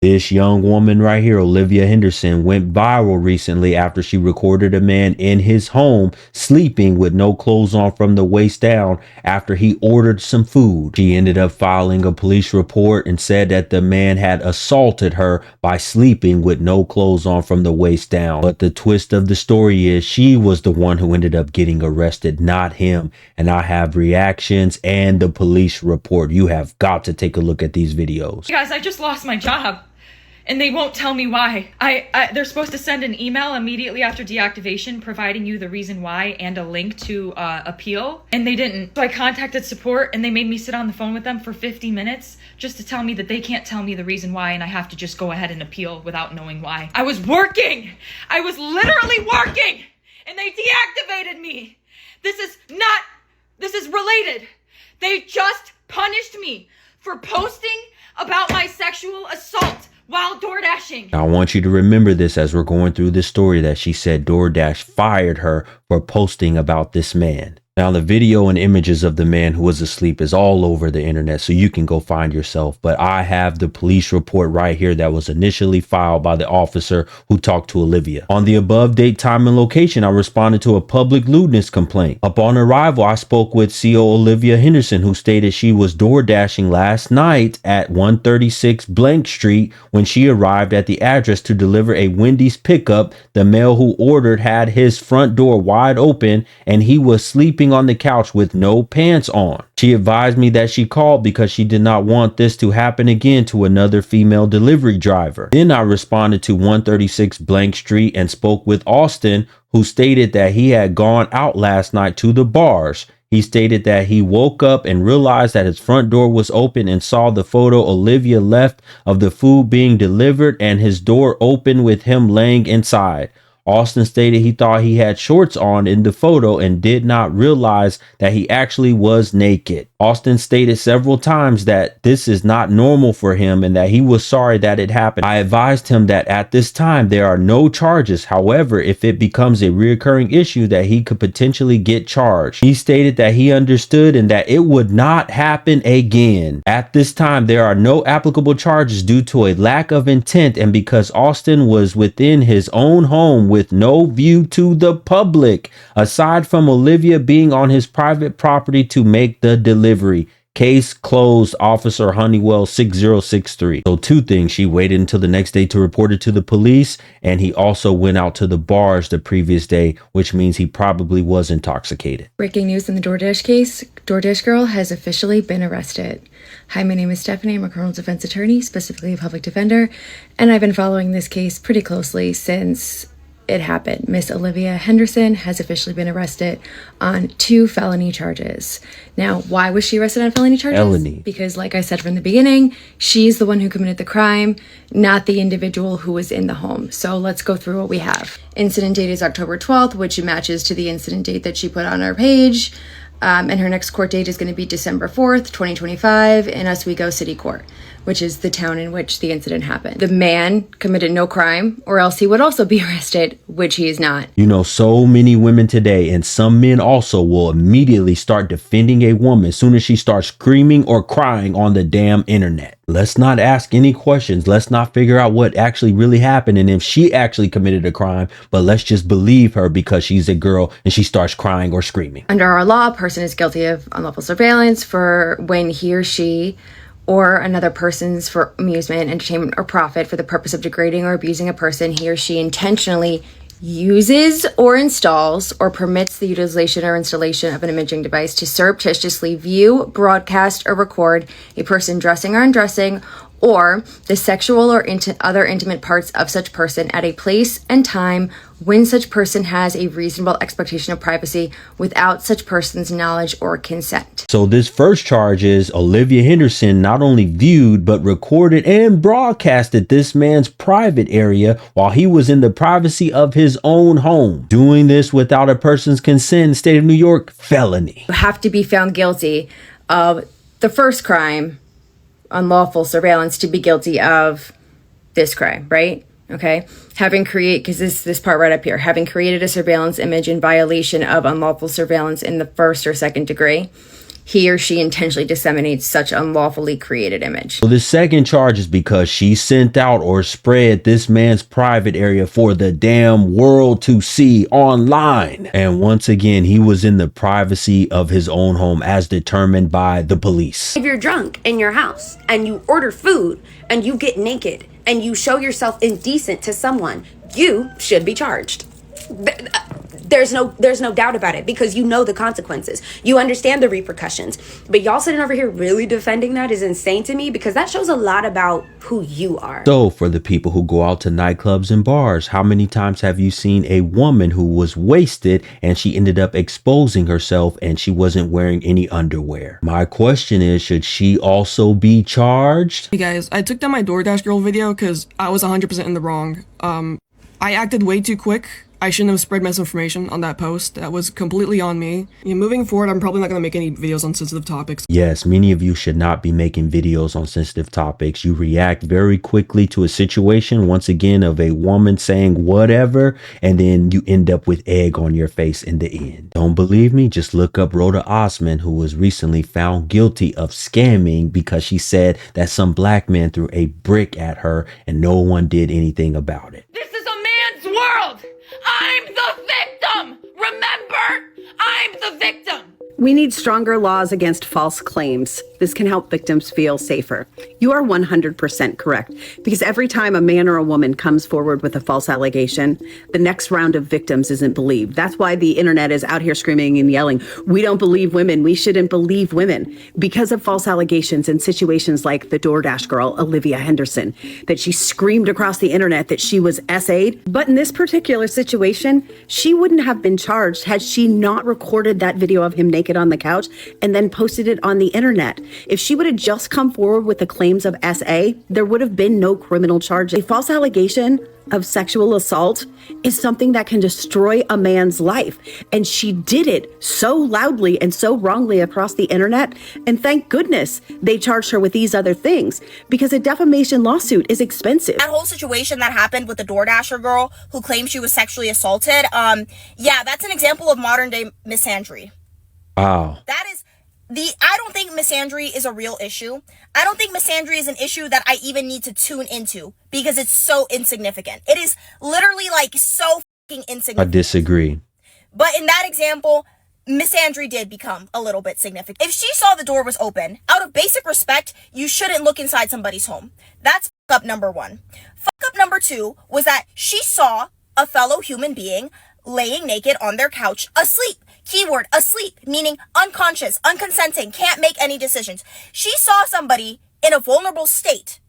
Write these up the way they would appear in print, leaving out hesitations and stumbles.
This young woman right here, Olivia Henderson, went viral recently after she recorded a man in his home sleeping with no clothes on from the waist down after he ordered some food. She ended up filing a police report and said that the man had assaulted her by sleeping with no clothes on from the waist down. But the twist of the story is she was the one who ended up getting arrested, not him. And I have reactions and the police report. You have got to take a look at these videos. Hey guys, I just lost my job. And they won't tell me why. They're supposed to send an email immediately after deactivation providing you the reason why and a link to appeal, and they didn't. So I contacted support and they made me sit on the phone with them for 50 minutes just to tell me that they can't tell me the reason why and I have to just go ahead and appeal without knowing why. I was working! I was literally working! And they deactivated me! This is related. They just punished me for posting about my sexual assault while DoorDashing. I want you to remember this as we're going through this story, that she said DoorDash fired her for posting about this man. Now, the video and images of the man who was asleep is all over the internet, so you can go find yourself. But I have the police report right here that was initially filed by the officer who talked to Olivia. On the above date, time, and location, I responded to a public lewdness complaint. Upon arrival, I spoke with CO Olivia Henderson, who stated she was door dashing last night at 136 Blank Street. When she arrived at the address to deliver a Wendy's pickup, the male who ordered had his front door wide open and he was sleeping on the couch with no pants on. She advised me that she called because she did not want this to happen again to another female delivery driver. Then I responded to 136 Blank Street and spoke with Austin, who stated that he had gone out last night to the bars. He stated that he woke up and realized that his front door was open and saw the photo Olivia left of the food being delivered and his door open with him laying inside. Austin stated he thought he had shorts on in the photo and did not realize that he actually was naked. Austin stated several times that this is not normal for him and that he was sorry that it happened. I advised him that at this time there are no charges. However, if it becomes a recurring issue, that he could potentially get charged. He stated that he understood and that it would not happen again. At this time, there are no applicable charges due to a lack of intent and because Austin was within his own home with no view to the public, aside from Olivia being on his private property to make the delivery. Case closed, Officer Honeywell 6063. So two things: she waited until the next day to report it to the police, and he also went out to the bars the previous day, which means he probably was intoxicated. Breaking news in the DoorDash case: DoorDash girl has officially been arrested. Hi, my name is Stephanie. I'm a criminal defense attorney, specifically a public defender, and I've been following this case pretty closely since it happened. Miss Olivia Henderson has officially been arrested on 2 felony charges. Now, why was she arrested on felony charges? Felony. Because like I said from the beginning, she's the one who committed the crime, not the individual who was in the home. So let's go through what we have. Incident date is October 12th, which matches to the incident date that she put on our page. And her next court date is going to be December 4th, 2025 in Oswego City Court, which is the town in which the incident happened. The man committed no crime, or else he would also be arrested, which he is not. You know, so many women today, and some men also, will immediately start defending a woman as soon as she starts screaming or crying on the damn internet. Let's not ask any questions. Let's not figure out what actually really happened and if she actually committed a crime, but let's just believe her because she's a girl and she starts crying or screaming. Under our law, a person is guilty of unlawful surveillance for when he or she or another person's for amusement, entertainment, or profit for the purpose of degrading or abusing a person he or she intentionally uses or installs or permits the utilization or installation of an imaging device to surreptitiously view, broadcast, or record a person dressing or undressing or the sexual or other intimate parts of such person at a place and time when such person has a reasonable expectation of privacy without such person's knowledge or consent. So this first charge is Olivia Henderson not only viewed but recorded and broadcasted this man's private area while he was in the privacy of his own home. Doing this without a person's consent in the state of New York, felony. You have to be found guilty of the first crime, unlawful surveillance, to be guilty of this crime, right? Okay. Because this part right up here, having created a surveillance image in violation of unlawful surveillance in the first or second degree. he or she intentionally disseminates such unlawfully created image. So the second charge is because she sent out or spread this man's private area for the damn world to see online. And once again, he was in the privacy of his own home as determined by the police. If you're drunk in your house and you order food and you get naked and you show yourself indecent to someone, you should be charged. There's no doubt about it, because you know the consequences. You understand the repercussions. But y'all sitting over here really defending that is insane to me, because that shows a lot about who you are. So for the people who go out to nightclubs and bars, how many times have you seen a woman who was wasted and she ended up exposing herself and she wasn't wearing any underwear? My question is, should she also be charged? Hey guys, I took down my DoorDash girl video because I was 100% in the wrong. I acted way too quick. I shouldn't have spread misinformation on that post. That was completely on me. Moving forward, I'm probably not going to make any videos on sensitive topics. Yes, many of you should not be making videos on sensitive topics. You react very quickly to a situation, once again, of a woman saying whatever, and then you end up with egg on your face in the end. Don't believe me? Just look up Rhoda Osman, who was recently found guilty of scamming because she said that some black man threw a brick at her and no one did anything about it. This is a man's world. I'm the victim. Remember, I'm the victim. We need stronger laws against false claims. This can help victims feel safer. You are 100% correct, because every time a man or a woman comes forward with a false allegation, the next round of victims isn't believed. That's why the internet is out here screaming and yelling, we don't believe women, we shouldn't believe women, because of false allegations in situations like the DoorDash girl, Olivia Henderson, that she screamed across the internet that she was SA'd. But in this particular situation, she wouldn't have been charged had she not recorded that video of him naked on the couch and then posted it on the internet. If she would have just come forward with the claims of SA, there would have been no criminal charge. A false allegation of sexual assault is something that can destroy a man's life. And she did it so loudly and so wrongly across the internet. And thank goodness they charged her with these other things, because a defamation lawsuit is expensive. That whole situation that happened with the DoorDasher girl who claimed she was sexually assaulted, yeah, that's an example of modern day misandry. Wow. That is I don't think misandry is a real issue. I don't think misandry is an issue that I even need to tune into, because it's so insignificant. It is literally like so fucking insignificant. I disagree. But in that example, misandry did become a little bit significant. If she saw the door was open, out of basic respect, you shouldn't look inside somebody's home. That's fuck up number one. Fuck up number two was that she saw a fellow human being laying naked on their couch asleep. Keyword, asleep, meaning unconscious, unconsenting, can't make any decisions. She saw somebody in a vulnerable state,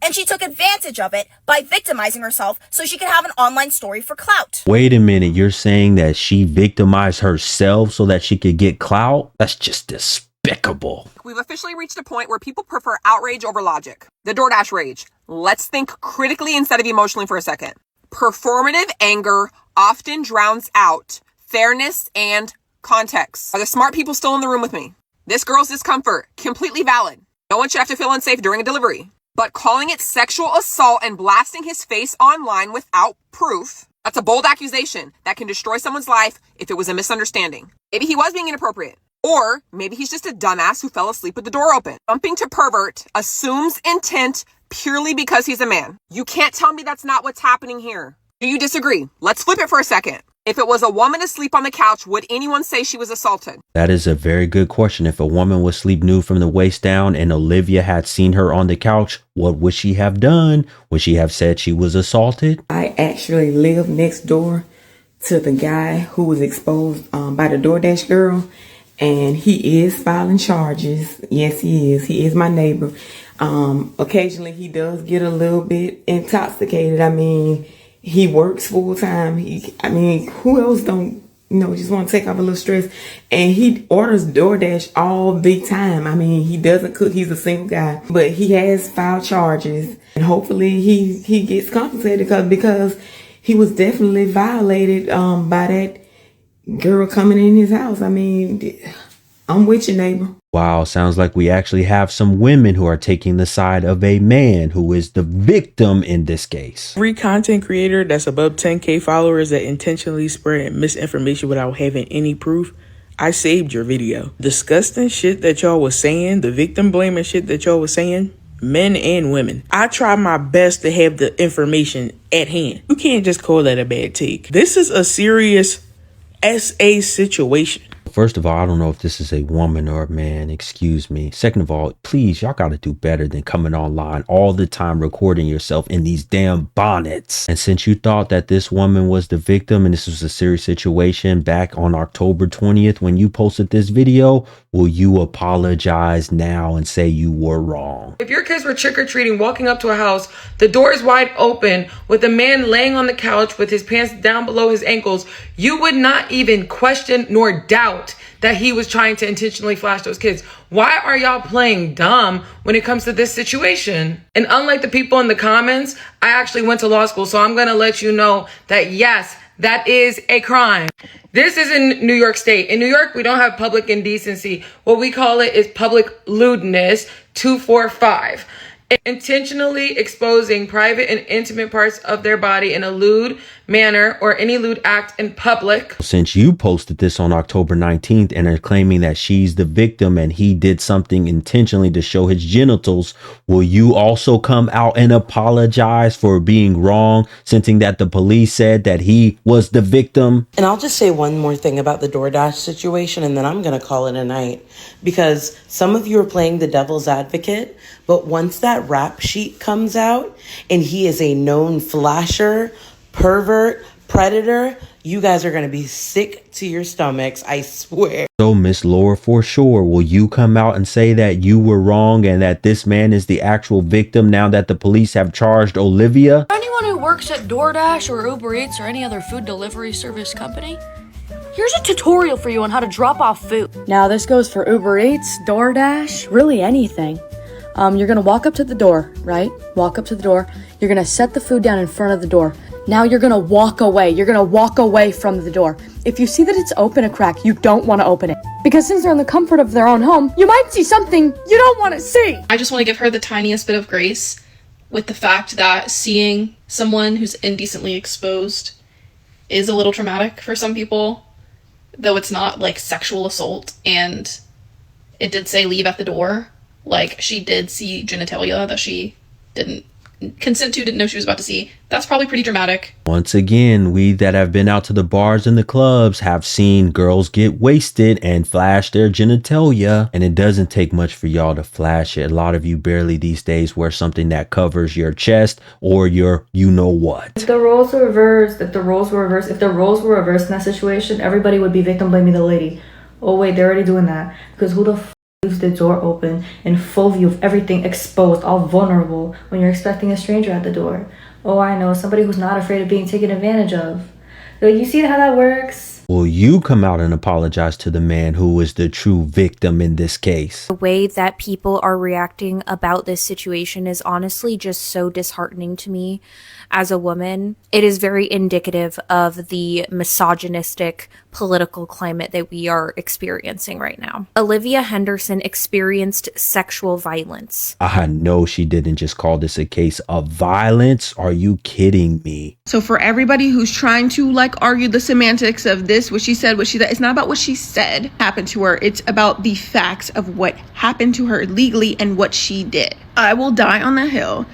and she took advantage of it by victimizing herself so she could have an online story for clout. Wait a minute, you're saying that she victimized herself so that she could get clout? That's just despicable. We've officially reached a point where people prefer outrage over logic. The DoorDash rage. Let's think critically instead of emotionally for a second. Performative anger often drowns out fairness and context. Are the smart people still in the room with me? This girl's discomfort, completely valid. No one should have to feel unsafe during a delivery. But calling it sexual assault and blasting his face online without proof, that's a bold accusation that can destroy someone's life if it was a misunderstanding. Maybe he was being inappropriate. Or maybe he's just a dumbass who fell asleep with the door open. Jumping to pervert assumes intent purely because he's a man. You can't tell me that's not what's happening here. Do you disagree? Let's flip it for a second. If it was a woman asleep on the couch, would anyone say she was assaulted? That is a very good question. If a woman was sleep nude from the waist down and Olivia had seen her on the couch, what would she have done? Would she have said she was assaulted? I actually live next door to the guy who was exposed by the DoorDash girl, and he is filing charges. Yes, he is. He is my neighbor. Occasionally, he does get a little bit intoxicated. I mean, he works full time. Who else don't, just want to take off a little stress? And he orders DoorDash all the time. I mean, he doesn't cook. He's a single guy, but he has filed charges, and hopefully he gets compensated because he was definitely violated by that girl coming in his house. I mean, I'm with you, neighbor. Wow, sounds like we actually have some women who are taking the side of a man who is the victim in this case. Every content creator that's above 10K followers that intentionally spread misinformation without having any proof, I saved your video. Disgusting shit that y'all was saying, the victim blaming shit that y'all was saying, men and women. I try my best to have the information at hand. You can't just call that a bad take. This is a serious SA situation. First of all, I don't know if this is a woman or a man, excuse me. Second of all, please, y'all gotta do better than coming online all the time recording yourself in these damn bonnets. And since you thought that this woman was the victim and this was a serious situation back on October 20th when you posted this video, will you apologize now and say you were wrong? If your kids were trick-or-treating, walking up to a house, the door is wide open with a man laying on the couch with his pants down below his ankles, you would not even question nor doubt that he was trying to intentionally flash those kids. Why are y'all playing dumb when it comes to this situation? And unlike the people in the comments, I actually went to law school, so I'm gonna let you know that yes, that is a crime. This is in New York State. In New York, we don't have public indecency. What we call it is public lewdness, 245. Intentionally exposing private and intimate parts of their body in a lewd manner or any lewd act in public. Since you posted this on October 19th and are claiming that she's the victim and he did something intentionally to show his genitals, will you also come out and apologize for being wrong, sensing that the police said that he was the victim? And I'll just say one more thing about the DoorDash situation, and then I'm going to call it a night, because some of you are playing the devil's advocate, but once that rap sheet comes out and he is a known flasher, pervert, predator, you guys are going to be sick to your stomachs, I swear. So Miss Laura, for sure, will you come out and say that you were wrong and that this man is the actual victim now that the police have charged Olivia? Anyone who works at DoorDash or Uber Eats or any other food delivery service company, here's a tutorial for you on how to drop off food. Now this goes for Uber Eats, DoorDash, really anything. You're gonna walk up to the door, right? Walk up to the door. You're gonna set the food down in front of the door. Now you're gonna walk away. You're gonna walk away from the door. If you see that it's open a crack, you don't want to open it. Because since they're in the comfort of their own home, you might see something you don't want to see. I just want to give her the tiniest bit of grace with the fact that seeing someone who's indecently exposed is a little traumatic for some people, though it's not like sexual assault, and it did say leave at the door. Like, she did see genitalia that she didn't consent to, didn't know she was about to see. That's probably pretty dramatic. Once again, we that have been out to the bars and the clubs have seen girls get wasted and flash their genitalia, and it doesn't take much for y'all to flash it. A lot of you barely these days wear something that covers your chest or your you-know-what. If the roles were reversed in that situation, everybody would be victim blaming the lady. Oh wait, they're already doing that. Because who the f leaves the door open in full view of everything exposed, all vulnerable, when you're expecting a stranger at the door? Oh, I know, somebody who's not afraid of being taken advantage of. Like, you see how that works? Will you come out and apologize to the man who is the true victim in this case? The way that people are reacting about this situation is honestly just so disheartening to me as a woman. It is very indicative of the misogynistic political climate that we are experiencing right now. Olivia Henderson experienced sexual violence. I know she didn't just call this a case of violence. Are you kidding me? So for everybody who's trying to like argue the semantics of this, what she said, it's not about what she said happened to her. It's about the facts of what happened to her legally and what she did. I will die on that hill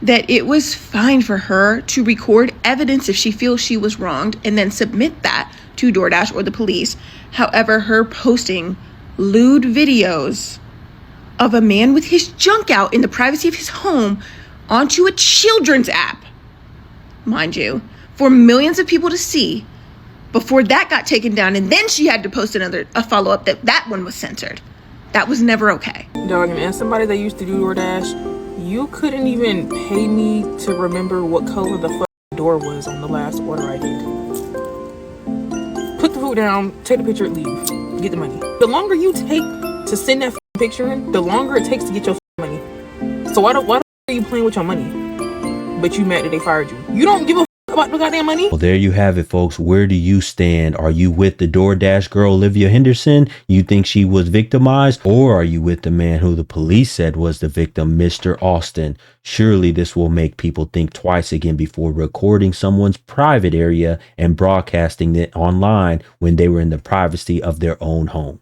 that it was fine for her to record evidence if she feels she was wronged and then submit that to DoorDash or the police. However, her posting lewd videos of a man with his junk out in the privacy of his home onto a children's app, mind you, for millions of people to see before that got taken down, and then she had to post a follow-up that one was censored. That was never okay. Dog, and as somebody that used to do DoorDash, you couldn't even pay me to remember what color the door was on the last order I did. Put the food down, take the picture, leave, get the money. The longer you take to send that picture in, the longer it takes to get your money. So why are you playing with your money? But you mad that they fired you? You don't give a about the goddamn money. Well, there you have it, folks. Where do you stand? Are you with the DoorDash girl, Olivia Henderson? You think she was victimized? Or are you with the man who the police said was the victim, Mr. Austin? Surely this will make people think twice again before recording someone's private area and broadcasting it online when they were in the privacy of their own home.